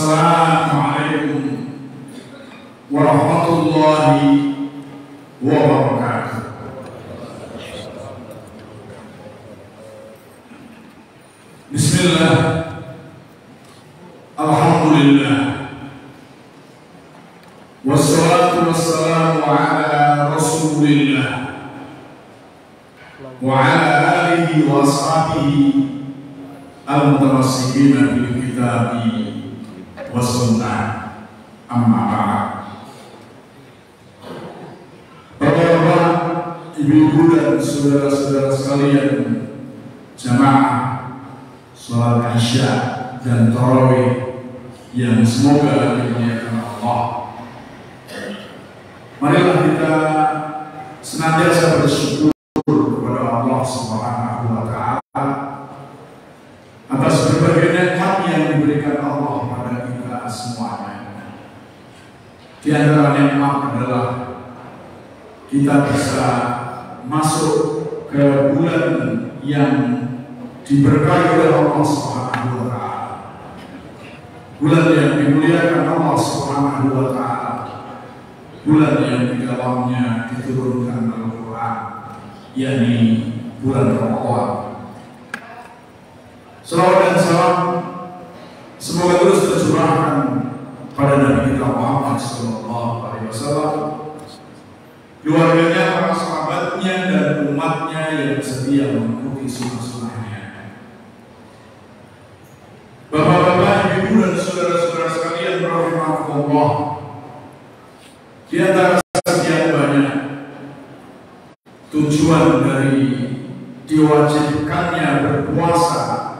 Assalamualaikum warahmatullahi wabarakatuh. Bismillah, alhamdulillah, wassalatu wassalamu ala rasulillah wa ala alihi wa ashabihi al-mutamassikin bil kitabi wa sunnah, amma ba'd. Bapak-bapak, ibu-ibu dan saudara-saudara sekalian, jamaah salat Isya dan tarawih yang semoga dimuliakan Allah. Marilah kita senantiasa bersyukur kepada Allah Subhanahu wa Ta'ala atas berbagai nikmat yang diberikan Allah pada kita semuanya. Di antara nikmat adalah kita bisa masuk ke bulan yang diberkahi oleh Allah Subhanahu wa Ta'ala, bulan yang dimuliakan Allah Subhanahu wa Ta'ala, bulan yang di dalamnya diturunkan Al-Quran, yakni bulan Ramadan. Salawat dan salam semoga terus tercurahkan pada Nabi kita Muhammad SAW, keluarganya, para sahabatnya, dan umatnya yang setia mengikuti sunnah-sunnahnya. Bapak-bapak, ibu dan saudara-saudara sekalian rahimakumullah, di antara sekian banyak tujuan dari diwajibkannya berpuasa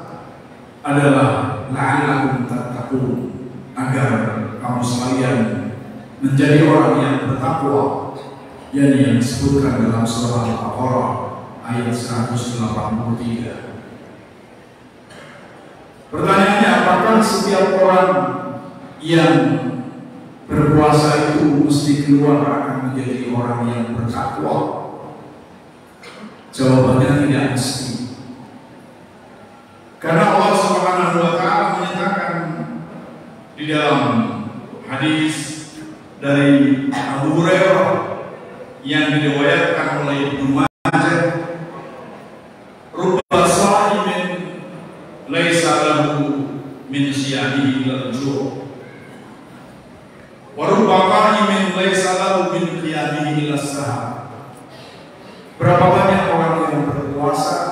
adalah la'allakum tattaqun, agar kamu sekalian menjadi orang yang bertakwa, yakni yang disebutkan dalam surah Al-Baqarah ayat 183. Pertanyaannya, apakah setiap orang yang berpuasa itu mesti keluar akan menjadi orang yang bertakwa? Jawabannya tidak mesti. Karena Allah Subhanahu wa Ta'ala menyatakan di dalam hadis dari Abu Hurairah yang diriwayatkan oleh Ibnu Majah, rubba sha'imin laisa lahu min siyamihi illa al-ju', wa rubba qa'imin laisa lahu min qiyamihi illa as-sahar. Berapa banyak orang yang berpuasa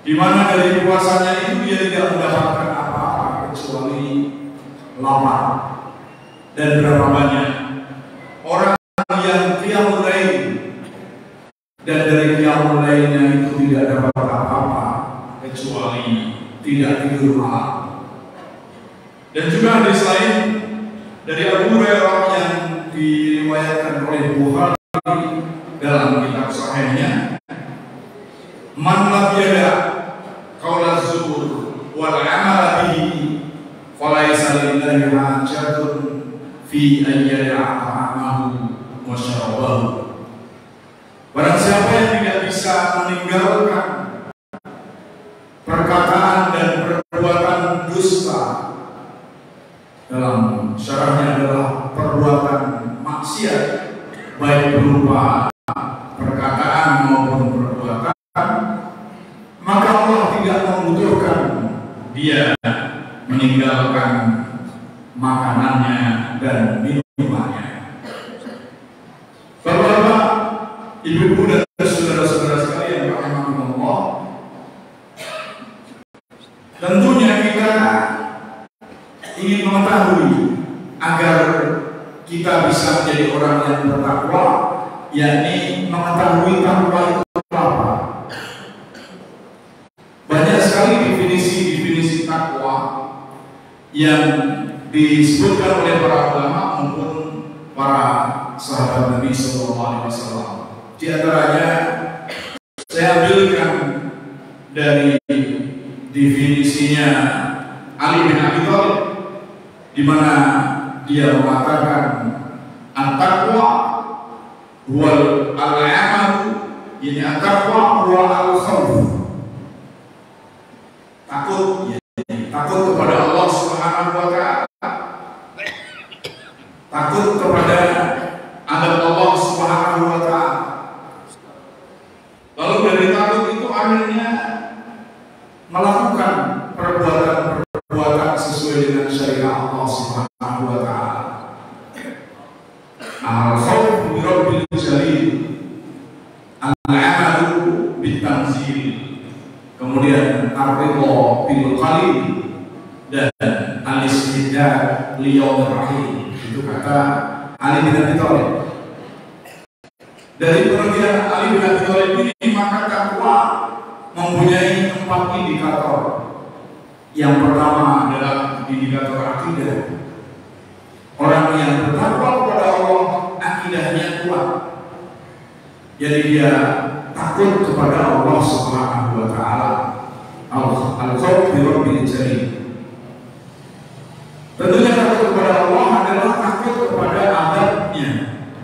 di mana dari puasanya itu dia tidak mendapatkan apa-apa kecuali lapar, dan berapa banyak orang yang qiyamul lail dan dari qiyamul lailnya itu tidak dapat apa-apa kecuali tidak tidur malam. Dan juga hadis lain dari Abu Hurairah yang diriwayatkan oleh Bukhari dalam kitab sahihnya, man lam yada qaula zuhur wal amala bihi falaysa lillahi hajatun fi an yada'a ta'amahu wa syarabahu. Barang siapa yang tidak bisa meninggalkan perkataan dan perbuatan dusta, dalam syarahnya adalah perbuatan maksiat, baik berupa perkataan maupun perbuatan, maka Allah tidak membutuhkan dia meninggalkan makanannya dan minumannya. Bapak-bapak, ibu-ibu dan saudara-saudara sekalian rahimakumullah, tentunya kita ingin mengetahui agar kita bisa menjadi orang yang bertakwa, yakni mengetahui takwa itu apa. Banyak sekali definisi-definisi takwa yang disebutkan oleh para ulama maupun para sahabat Nabi SAW. Di antaranya saya ambilkan dari definisinya Ali bin Abi Thalib, di mana dia mengatakan at-taqwa wal al-amalu, ini at-taqwa wal al-khawf. Takut, takut kepada Allah Subhanahu wa akhirnya melakukan perbuatan sesuai dengan syariat Allah Subhanahu wa taala. Al-khawfu bi rabbil jalil, al-amalu bitanzil, kemudian ar-ridha bil qalil, dan al-istidad li yaumir rahim. Itu kata Ali bin Abi Thalib. Dari penelitian Ali bin Abi Thalib ini, maka takwa mempunyai 4 indikator. Yang pertama adalah indikator akidah. Orang yang bertakwa kepada Allah, akidahnya kuat. Jadi dia takut kepada Allah Subhanahu wa taala. Al-khawf bi rabbil jalil. Tentunya takut kepada Allah adalah takut kepada azabnya,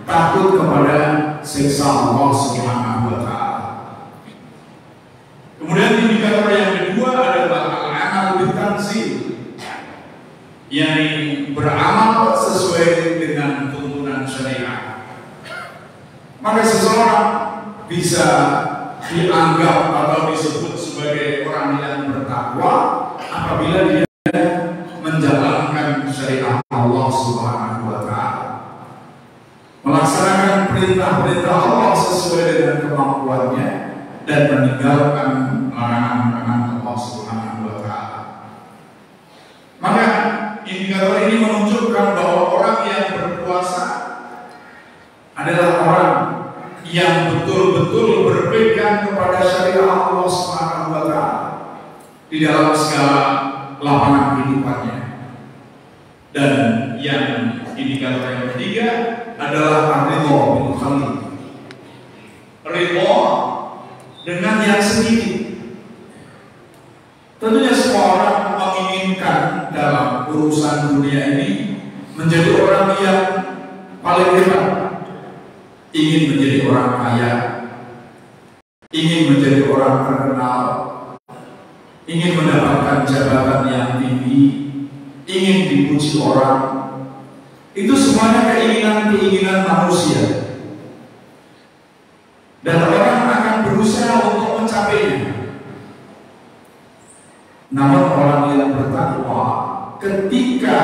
takut kepada siksa Allah Subhanahu wa taala. Kemudian indikator yang kedua adalah al-amal bitanzil, yakni beramal sesuai dengan tuntunan syariat. Maka seseorang bisa dianggap atau disebut sebagai orang yang bertakwa apabila dia menjalankan syariat Allah Subhanahu wa taala, melaksanakan perintah-perintah Allah sesuai dengan kemampuannya dan meninggalkan larangan-larangan Allah Subhanahu wa taala. Maka indikator ini menunjukkan bahwa orang yang berpuasa adalah orang yang betul-betul berpegang kepada syariat Allah Subhanahu wa taala di dalam segala lapangan kehidupannya. Dan yang indikator yang ketiga adalah ridho bil qalil, ridho dengan yang sedikit. Tentunya semua orang menginginkan dalam urusan dunia ini menjadi orang yang paling hebat, ingin menjadi orang kaya, ingin menjadi orang terkenal, ingin mendapatkan jabatan yang tinggi, ingin dipuji orang. Itu semuanya keinginan-keinginan manusia, dan orang akan berusaha untuk mencapainya. Namun orang yang bertakwa, ketika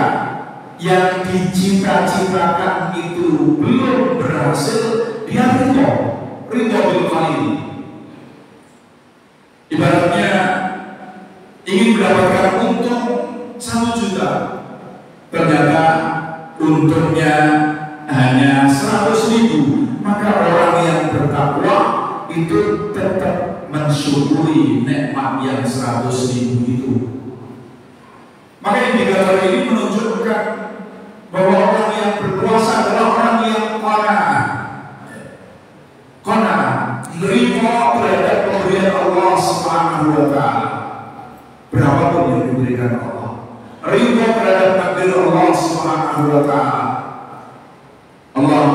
yang dicita-citakan itu belum berhasil, dia ridho bil qalil. Ibaratnya ingin mendapatkan untung 1 juta, ternyata untungnya hanya 100.000, maka orang yang bertakwa itu tetap mensyukuri nikmat yang 100.000 itu. Maka indikator ini menunjukkan bahwa orang yang berpuasa adalah orang yang qanaah, menerima terhadap pemberian Allah Subhanahu wa taala. Berapapun yang diberikan Allah, ridho terhadap takdir Allah Subhanahu wa taala. Allah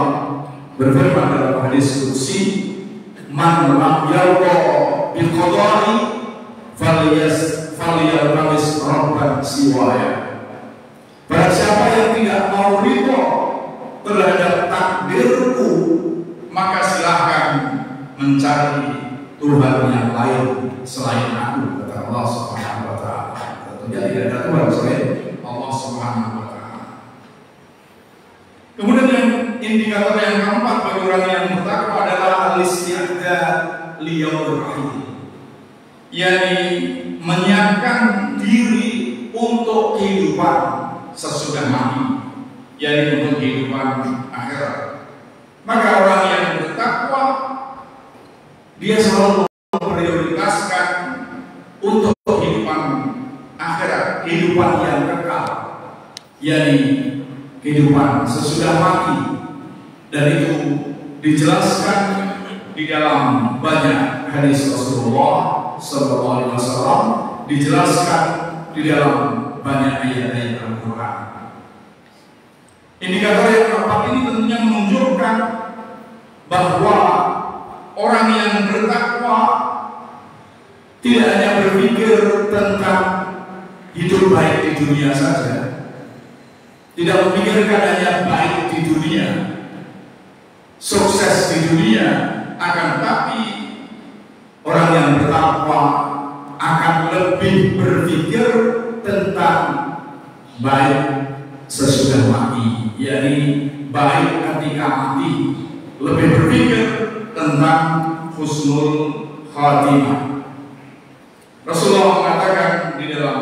berfirman dalam hadis qudsi, man lam yarda bil qada'i falyaltamis rabban siwaya. Barang siapa yang tidak mau ridho terhadap takdirku, maka silahkan mencari Tuhan yang lain selain aku, kata Allah Subhanahu wa taala. Tentunya tidak ada Tuhan selain Allah Subhanahu wa taala. Kemudian yang indikator yang keempat bagi orang yang bertakwa adalah al-isti'dad li yaumir rahim, yakni menyiapkan diri untuk kehidupan sesudah mati, yakni untuk kehidupan akhirat. Maka orang yang bertakwa, dia selalu memprioritaskan untuk kehidupan akhirat, kehidupan yang kekal, yakni kehidupan sesudah mati. Dan itu dijelaskan di dalam banyak hadis Rasulullah Sallallahu Alaihi Wasallam, dijelaskan di dalam banyak ayat-ayat Al-Quran. Indikator yang keempat ini tentunya menunjukkan bahwa orang yang bertakwa tidak hanya berpikir tentang hidup baik di dunia saja, tidak memikirkan hanya baik di dunia, sukses di dunia, akan tetapi orang yang bertakwa bertakwa akan lebih berpikir tentang baik sesudah mati, yakni baik ketika mati, lebih berpikir tentang husnul khatimah. Rasulullah mengatakan di dalam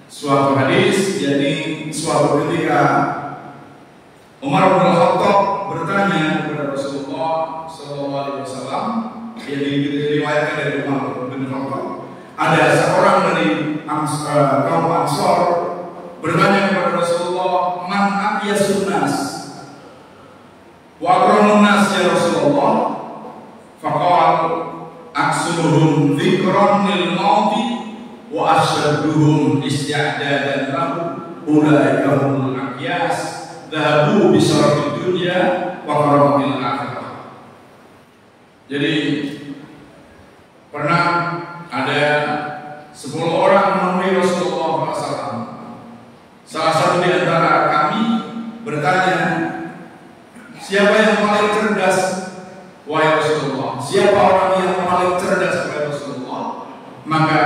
suatu hadis, yakni suatu ketika Umar bin Khattab bertanya kepada Rasulullah SAW, yang diriwayatkan dari Umar bin Khattab, ada seorang dari kaum Ansor bertanya kepada Rasulullah, man aqyasun nas wa aqranun nas ya Rasulullah? Faqala aksuruhum dzikran lil mauti wa asyadduhum isti'dadan lahu ulaika humul aqyas dhahabu bi syarafid dunya wa karamil akhirah. Jadi pernah ada 10 orang menemui Rasulullah SAW. Salah satu di antara kami bertanya, siapa yang paling cerdas wahai Rasulullah? Siapa orang yang paling cerdas wahai Rasulullah? Maka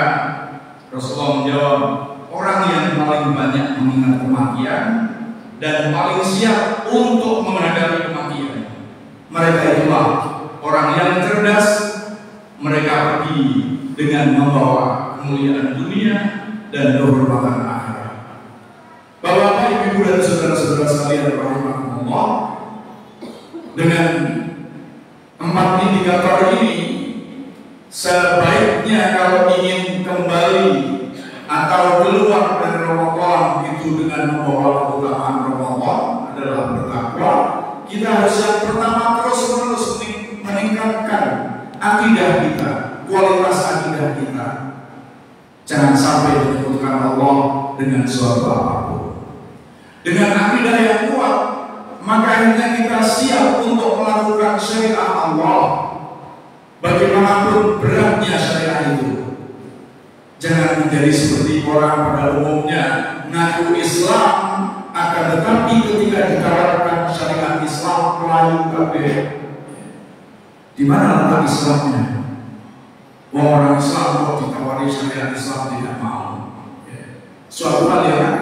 Rasulullah menjawab, orang yang paling banyak mengingat kematian dan paling siap untuk menghadapi kematian. Mereka itulah orang yang cerdas. Mereka pergi dengan membawa kemuliaan dunia dan kehormatan akhirat. Bapak, Ibu dan saudara-saudara sekalian rahimahumullah, dengan 4 indikator ini sebaiknya kalau ingin kembali atau keluar dari Ramadan itu dengan membawa keutamaan Ramadan adalah bertakwa. Kita harus yang pertama terus-menerus meningkatkan akidah kita, kualitas akidah kita. Jangan sampai menyebutkan Allah dengan suatu apapun. Dengan akidah yang kuat, maka akhirnya kita siap untuk melakukan syariat Allah, bagaimanapun beratnya syariat itu. Jangan menjadi seperti orang pada umumnya ngaku Islam, akan tetapi ketika ditawarkan syariat Islam Melayu kabeh. Di mana letak Islamnya? Orang Islam kok ditawari syariat Islam tidak mau. Suatu hal yang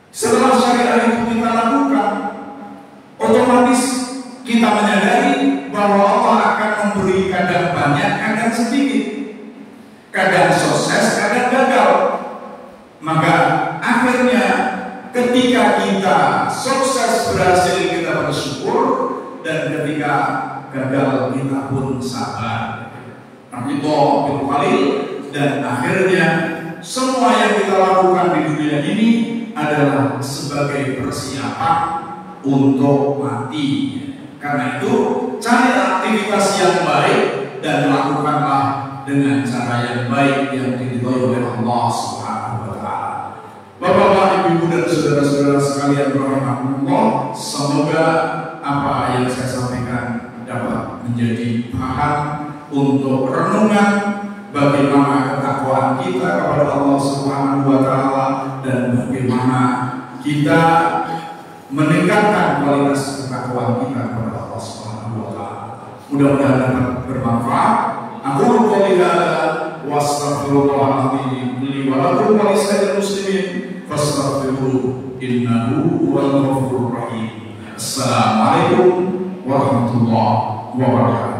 setelah syariat itu kita lakukan, otomatis kita menyadari bahwa Allah akan memberi kadang banyak, kadang sedikit, kadang sukses, kadang gagal. Maka akhirnya ketika kita sukses berhasil kita bersyukur, dan ketika gagal kita pun sabar. Ridho bil, dan akhirnya semua yang kita lakukan di dunia ini adalah sebagai persiapan untuk mati. Karena itu cari aktivitas yang baik dan lakukanlah dengan cara yang baik yang diridhoi oleh Allah Subhanahu wa taala. Bapak-bapak, Ibu dan saudara-saudara sekalian rahimahumullah, semoga apa yang saya sampaikan dapat menjadi bahan untuk renungan bagaimana ketakwaan kita kepada Allah Subhanahu wa taala dan bagaimana kita meningkatkan kualitas ketakwaan kita kepada Allah Subhanahu wa taala. Mudah-mudahan dapat bermanfaat. Aku qouli hadza wa astaghfirullahal-azim li wa lakum wa lisa'iril muslimin fastaghfiruhu innahu huwal ghafurur rahim. Assalamualaikum warahmatullahi wabarakatuh.